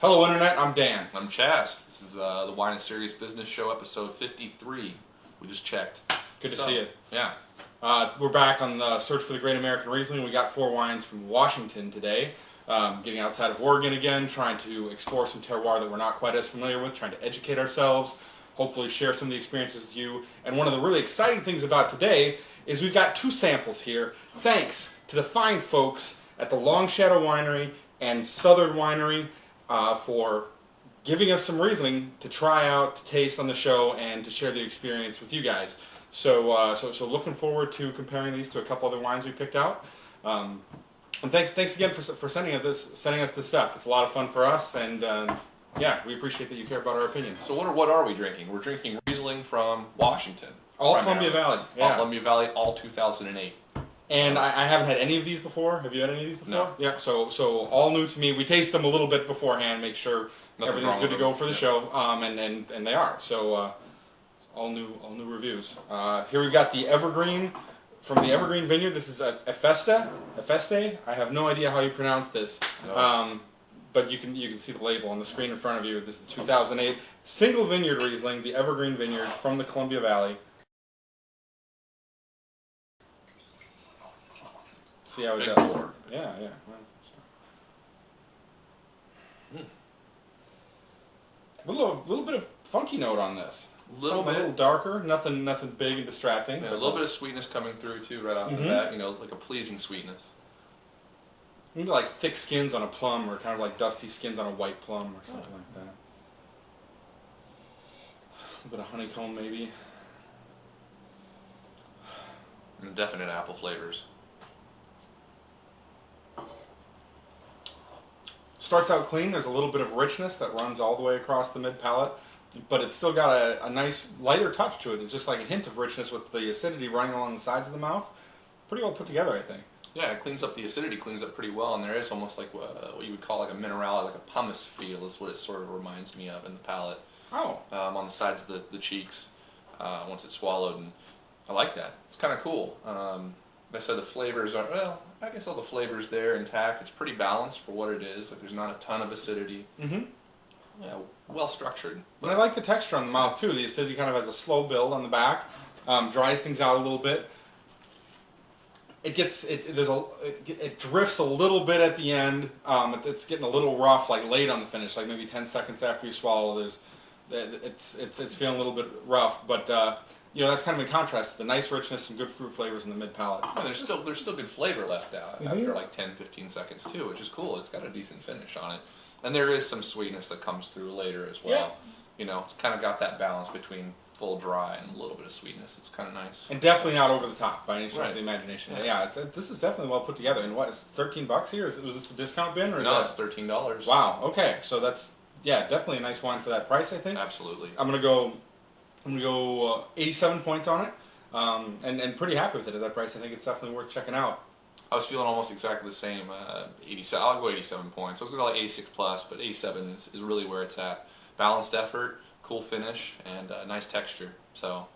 Hello Internet, I'm Dan. I'm Chas. This is the Wine and Serious Business Show, episode 53. We just checked. Good to see you. Yeah. We're back on the search for the Great American Riesling. We got 4 wines from Washington today. Getting outside of Oregon again, trying to explore some terroir that we're not quite as familiar with, trying to educate ourselves, hopefully share some of the experiences with you. And one of the really exciting things about today is we've got 2 samples here, thanks to the fine folks at the Longshadow Winery and Southard Winery for giving us some Riesling to try out, to taste on the show, and to share the experience with you guys. So looking forward to comparing these to a couple other wines we picked out. And thanks again for sending us this stuff. It's a lot of fun for us, and yeah, we appreciate that you care about our opinions. So what are we drinking? We're drinking Riesling from Washington. All Columbia Valley. Yeah. All Columbia Valley, all 2008. And I haven't had any of these before. Have you had any of these before? No. Yeah. So all new to me. We taste them a little bit beforehand, make sure everything's good to go for the show. And they are. So all new reviews. Here we've got the Evergreen from the Evergreen Vineyard. This is Efeste. I have no idea how you pronounce this. No. But you can see the label on the screen in front of you. This is 2008 single vineyard Riesling, the Evergreen Vineyard from the Columbia Valley. See how it Big does. pour. Yeah. Well, a little bit of funky note on this. A little darker, nothing big and distracting. Yeah, a little bit of sweetness coming through too, right off the bat. You know, like a pleasing sweetness. Maybe like thick skins on a plum, or kind of like dusty skins on a white plum, or something like that. A little bit of honeycomb, maybe. And definite apple flavors. Starts out clean. There's a little bit of richness that runs all the way across the mid palate, but it's still got a nice lighter touch to it. It's just like a hint of richness with the acidity running along the sides of the mouth. Pretty well put together, I think. Yeah, it cleans up the acidity, cleans up pretty well, and there is almost like what you would call like a minerality, like a pumice feel is what it sort of reminds me of in the palate. Oh. On the sides of the cheeks once it's swallowed, and I like that. It's kind of cool. I said the flavors are, well, I guess all the flavors there intact. It's pretty balanced for what it is. Like there's not a ton of acidity. Mm-hmm. Yeah, well structured. And I like the texture on the mouth too. The acidity kind of has a slow build on the back, dries things out a little bit. It drifts a little bit at the end. It's getting a little rough, like late on the finish, like maybe 10 seconds after you swallow. It's feeling a little bit rough, but you know, that's kind of in contrast to the nice richness, some good fruit flavors in the mid palate. Yeah, there's still good flavor left out after like 10-15 seconds too, which is cool. It's got a decent finish on it, and there is some sweetness that comes through later as well. Yeah. You know, it's kind of got that balance between full dry and a little bit of sweetness. It's kind of nice. And definitely not over the top by any stretch of the imagination. Yeah, this is definitely well put together. And what, it's $13 here? Was this a discount bin? Or no, it's $13. Wow, okay. So that's, yeah, definitely a nice wine for that price, I think. Absolutely. I'm going to go 87 points on it. And pretty happy with it at that price. I think it's definitely worth checking out. I was feeling almost exactly the same. 87. I'll go 87 points. I was going to go like 86 plus, but 87 is really where it's at. Balanced effort, cool finish, and nice texture. So,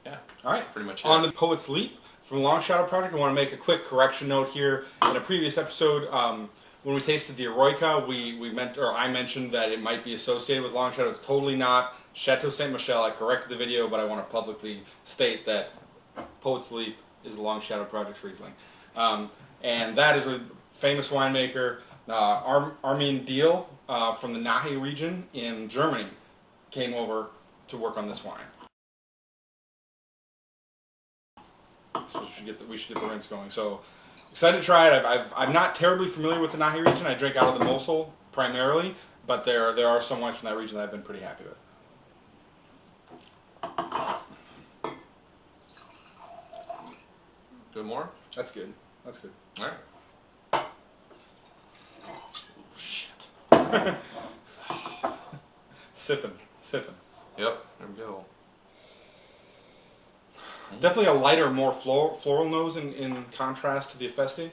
yeah. All right. Pretty much it. On to the Poet's Leap from the Longshadow Project. I want to make a quick correction note here. In a previous episode, when we tasted the Eroica, I mentioned that it might be associated with Longshadow. It's totally not. Chateau Ste. Michelle, I corrected the video, but I want to publicly state that Poet's Leap is the Longshadow Project's Riesling. And that is a famous winemaker, Armin Diehl, from the Nahe region in Germany, came over to work on this wine. So we should get the rinse going. So excited to try it. I'm not terribly familiar with the Nahe region. I drink out of the Mosel primarily, but there are some wines from that region that I've been pretty happy with. Good more? That's good. That's good. All right. Oh, shit. Sipping. Yep, there we go. Definitely a lighter, more floral nose in contrast to the Efeste.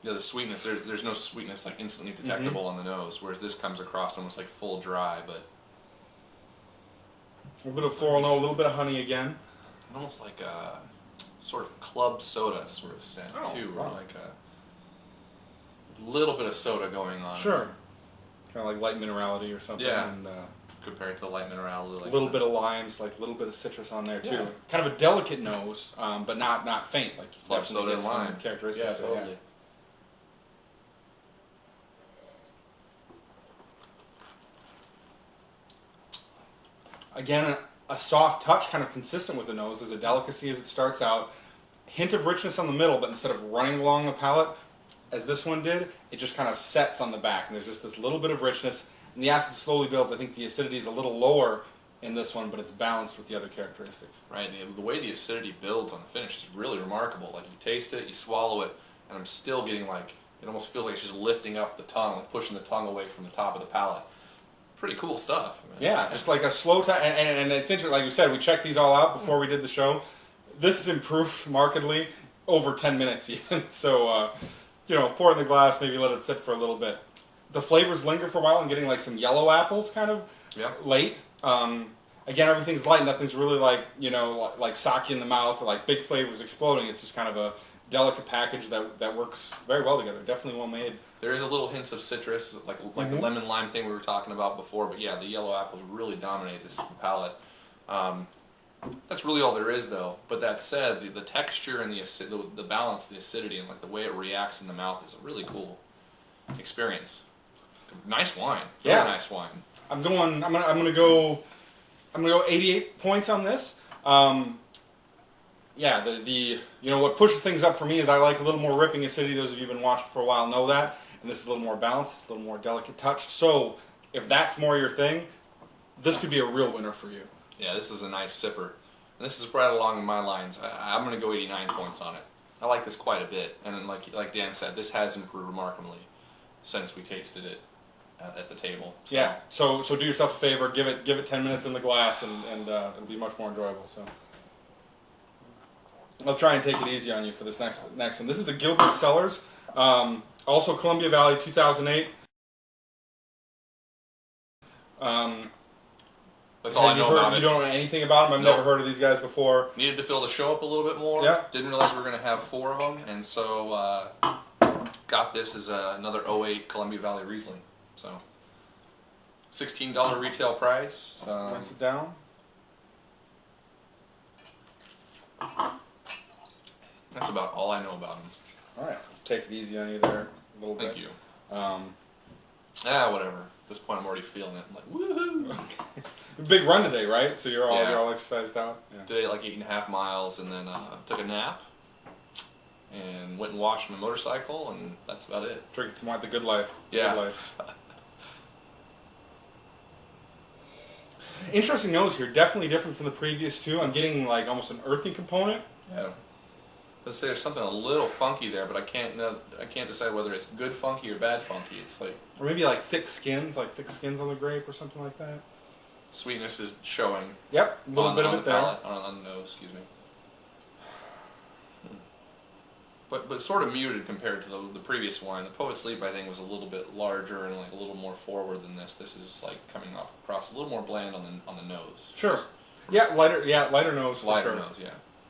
Yeah, the sweetness, there's no sweetness like instantly detectable on the nose, whereas this comes across almost like full dry, but... A little bit of floral note, a little bit of honey again. Almost like a sort of club soda sort of scent too, or like a little bit of soda going on. Sure. Kind of like light minerality or something. Yeah. And, compared to the light minerality. a little bit of limes, like a little bit of citrus on there too. Yeah. Kind of a delicate nose, but not faint. Like you Club definitely soda get and some lime. characteristics. Yeah, to it, totally. Again, a soft touch, kind of consistent with the nose. There's a delicacy as it starts out. Hint of richness on the middle, but instead of running along the palate, as this one did, it just kind of sets on the back. And there's just this little bit of richness. And the acid slowly builds. I think the acidity is a little lower in this one, but it's balanced with the other characteristics. Right, the way the acidity builds on the finish is really remarkable. Like, you taste it, you swallow it, and I'm still getting, like, it almost feels like it's just lifting up the tongue, like pushing the tongue away from the top of the palate. Pretty cool stuff. Man. Yeah, just like a slow time. And it's interesting, like we said, we checked these all out before we did the show. This is improved markedly over 10 minutes even. So, pour it in the glass, maybe let it sit for a little bit. The flavors linger for a while. I'm getting like some yellow apples kind of late. Again, everything's light. Nothing's really like, like sake in the mouth or like big flavors exploding. It's just kind of a delicate package that works very well together. Definitely well made. There is a little hints of citrus, like the lemon lime thing we were talking about before. But yeah, the yellow apples really dominate this palate. That's really all there is, though. But that said, the texture and the balance, the acidity, and like the way it reacts in the mouth is a really cool experience. Nice wine. Really nice wine. I'm gonna go 88 points on this. What pushes things up for me is I like a little more ripping acidity. Those of you who've been watching for a while know that. And this is a little more balanced. It's a little more delicate touch. So if that's more your thing, this could be a real winner for you. Yeah, this is a nice sipper. And this is right along my lines. I'm going to go 89 points on it. I like this quite a bit. And like Dan said, this has improved remarkably since we tasted it at the table. So. Yeah. So do yourself a favor. Give it 10 minutes in the glass, and it'll be much more enjoyable. So I'll try and take it easy on you for this next one. This is the Gilbert Cellars, also Columbia Valley, 2008. That's all I know about it. You don't know anything about them? I've never heard of these guys before. Needed to fill the show up a little bit more. Yeah. Didn't realize we were going to have 4 of them, and so got this as another 08 Columbia Valley Riesling. So $16 retail price. Rinse it down. That's about all I know about them. All right, take it easy on you there a little bit. Thank you. Whatever. At this point, I'm already feeling it. I'm like, woohoo! Big run today, right? So you're all exercised out. Yeah. Today, like 8.5 miles, and then took a nap, and went and washed my motorcycle, and that's about it. Drinking some wine, the good life. Yeah. Good life. Interesting nose here. Definitely different from the previous two. I'm getting like almost an earthy component. Yeah. Let's say there's something a little funky there, but I can't decide whether it's good funky or bad funky. It's like, or maybe like thick skins on the grape or something like that. Sweetness is showing. Yep, a little bit of it there. On the nose, excuse me. But sort of muted compared to the previous wine. The Poet's Leap, I think, was a little bit larger and like a little more forward than this. This is like coming across a little more bland on the nose. Sure. Yeah, lighter nose. Lighter for sure. nose, yeah.